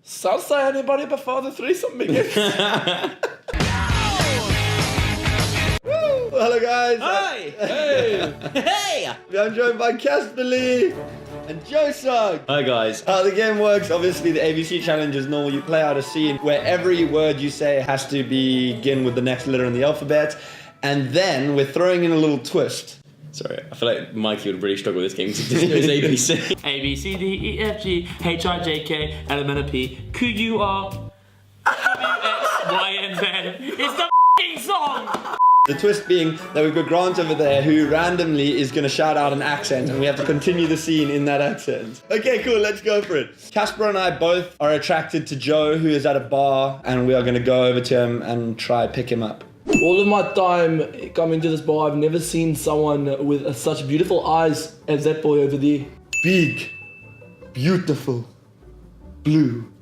Salsa anybody before the threesome begins? Hello guys. Hi. Hey. Hey. I'm joined by CASPAR and SUGG. Hi guys. How the game works, obviously the ABC challenge is normal. You play out a scene where every word you say has to begin with the next letter in the alphabet. And then we're throwing in a little twist. Sorry, I feel like Mikey would really struggle with this game because he knows ABC. A, B, C, D, E, F, G, H, I, J, K, L, M, N, O, P, Q, U, R, W, X, Y, and Z. It's the f***ing song! The twist being that we've got Grant over there who randomly is going to shout out an accent and we have to continue the scene in that accent. Okay, cool, let's go for it. CASPAR and I both are attracted to Joe, who is at a bar, and we are going to go over to him and try pick him up. All of my time coming to this bar, I've never seen someone with such beautiful eyes as that boy over there. Big, beautiful, blue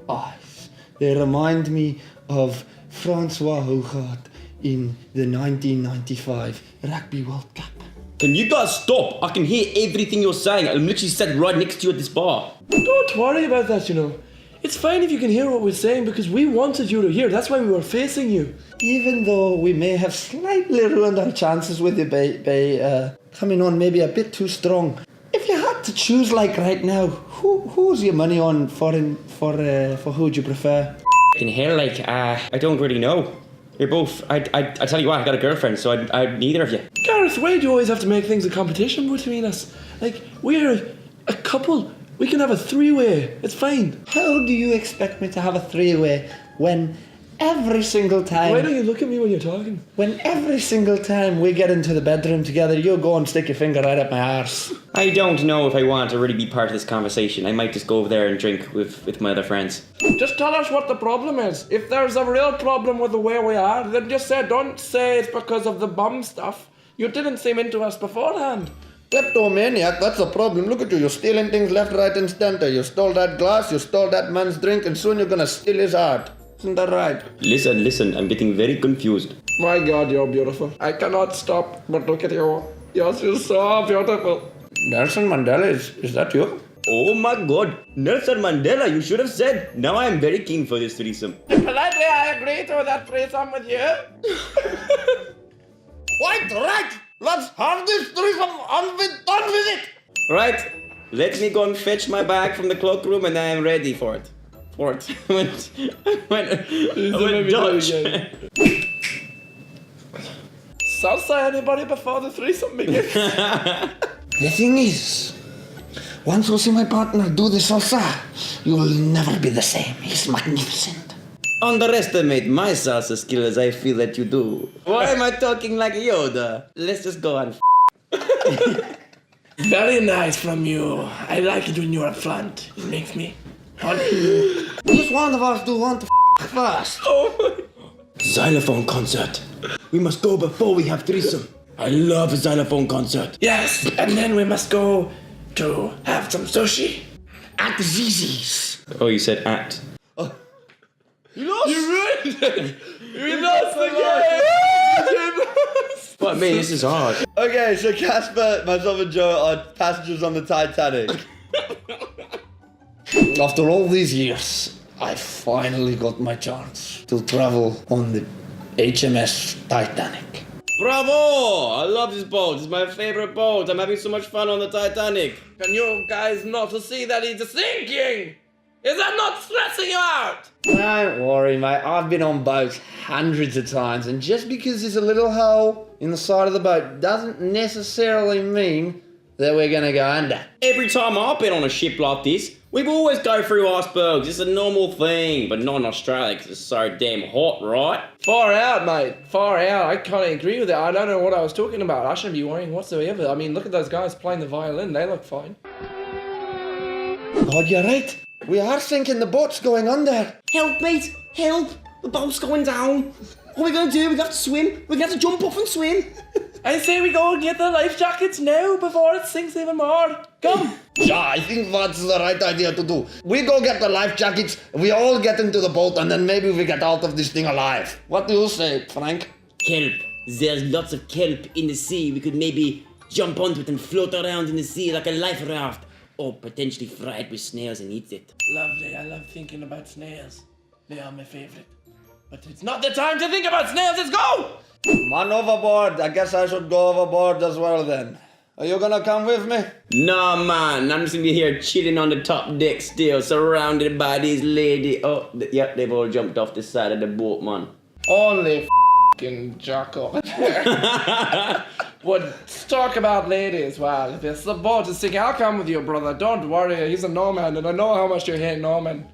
eyes. They remind me of Francois Hougaard in the 1995 Rugby World Cup. Can you guys stop? I can hear everything you're saying. I'm literally sat right next to you at this bar. Don't worry about that, you know. It's fine if you can hear what we're saying because we wanted you to hear. That's why we were facing you. Even though we may have slightly ruined our chances with you by coming on maybe a bit too strong. If you had to choose like right now, who's your money on for who would you prefer? In here, like, I don't really know. You're both, I tell you what, I got a girlfriend, so I neither of you. Gareth, why do you always have to make things a competition between us? Like, we're a couple. We can have a three-way. It's fine. How do you expect me to have a three-way when every single time... Why don't you look at me when you're talking? When every single time we get into the bedroom together, you'll go and stick your finger right up my arse. I don't know if I want to really be part of this conversation. I might just go over there and drink with my other friends. Just tell us what the problem is. If there's a real problem with the way we are, then just say, don't say it's because of the bum stuff. You didn't seem into us beforehand. Kleptomaniac, that's a problem. Look at you, you're stealing things left, right and center. You stole that glass, you stole that man's drink, and soon you're gonna steal his heart. Isn't that right? Listen, I'm getting very confused. My God, you're beautiful. I cannot stop but look at you. You're just so beautiful. Nelson Mandela, is that you? Oh my God, Nelson Mandela, you should have said. Now I am very keen for this threesome. Politely, I agree to that threesome with you. Quite right! Let's have this threesome done with it! Right, let me go and fetch my bag from the cloakroom and I am ready for it. when Dutch. Salsa anybody before the threesome begins? The thing is, once you see my partner do the salsa, you will never be the same. He's magnificent. Underestimate my salsa skill as I feel that you do. Why am I talking like Yoda? Let's just go on. Very nice from you. I like it when you're up front. It makes me honey. Which one of us do want to first? Xylophone concert. We must go before we have threesome. I love a xylophone concert. Yes, and then we must go to have some sushi. At Zizi's. Oh, you said at. You lost! You ruined it! We lost again! What, mate, this is hard. Okay, so CASPAR, myself and Joe are passengers on the Titanic. After all these years, I finally got my chance to travel on the HMS Titanic. Bravo! I love this boat. It's my favorite boat. I'm having so much fun on the Titanic. Can you guys not see that it's sinking? Is that not stressing you out? Don't worry, mate. I've been on boats hundreds of times, and just because there's a little hole in the side of the boat doesn't necessarily mean that we're gonna go under. Every time I've been on a ship like this, we've always go through icebergs. It's a normal thing, but not in Australia because it's so damn hot, right? Far out, mate. Far out. I can't agree with that. I don't know what I was talking about. I shouldn't be worrying whatsoever. I mean, look at those guys playing the violin. They look fine. God, you're right. We are sinking. The boat's going under. Help, mate! Help! The boat's going down. What are we gonna do? We have to swim. We're gonna have to jump off and swim. I say we go and get the life jackets now before it sinks even more. Come. Yeah, I think that's the right idea to do. We go get the life jackets, we all get into the boat, and then maybe we get out of this thing alive. What do you say, Frank? Kelp. There's lots of kelp in the sea. We could maybe jump onto it and float around in the sea like a life raft. or potentially fry it with snails and eat it. Lovely. I love thinking about snails. They are my favorite. But it's not the time to think about snails. Let's go! Man overboard. I guess I should go overboard as well then. Are you gonna come with me? Nah, man, I'm just gonna be here chilling on the top deck still, surrounded by these ladies. Oh, yep, they've all jumped off the side of the boat, man. Only f***ing Jack over there. Would talk about ladies. Well, if it's the boat is sinking, I'll come with you, brother. Don't worry. He's a Norman, and I know how much you hate Norman.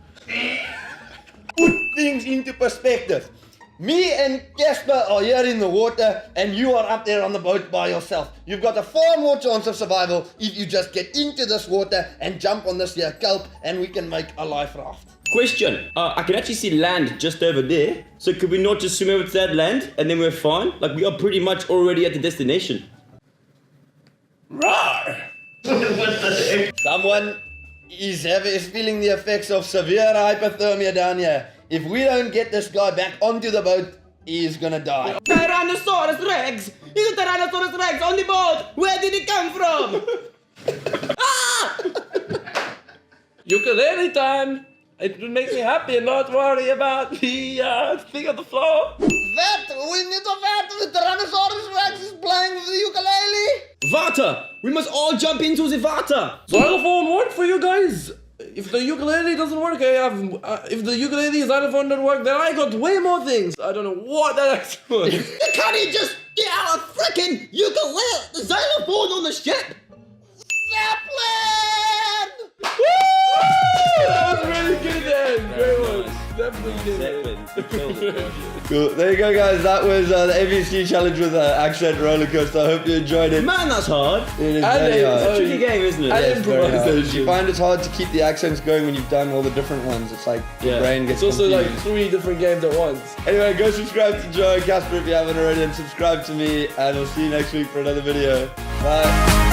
Put things into perspective. Me and Casper are here in the water, and you are up there on the boat by yourself. You've got a far more chance of survival if you just get into this water and jump on this here kelp, and we can make a life raft. Question, I can actually see land just over there, so could we not just swim over to that land and then we're fine? Like, we are pretty much already at the destination. Roar! Someone is feeling the effects of severe hypothermia down here. If we don't get this guy back onto the boat, he's gonna die. Tyrannosaurus Rex! He's a Tyrannosaurus Rex on the boat! Where did he come from? Ah! Ukulele time. It will make me happy and not worry about the thing on the floor. That, we need a vet. The Tyrannosaurus Rex is playing with the ukulele. Vata! We must all jump into the Vata! Xylophone work for you guys. If the ukulele doesn't work, I have. If the ukulele xylophone doesn't work, then I got way more things. I don't know what that actually was. You can't just get out a freaking ukulele xylophone on the ship! Zeppelin! That was really good then. Great one. Definitely did it. Cool. There you go, guys. That was the ABC challenge with accent roller coaster. I hope you enjoyed it. Man, that's hard. It is very hard. Tricky game, isn't it? And Very hard. improvisation. You find it's hard to keep the accents going when you've done all the different ones. It's like your brain gets It's also like confused. 3 different games at once. Anyway, go subscribe to Joe and Casper if you haven't already, and subscribe to me, and we'll see you next week for another video. Bye.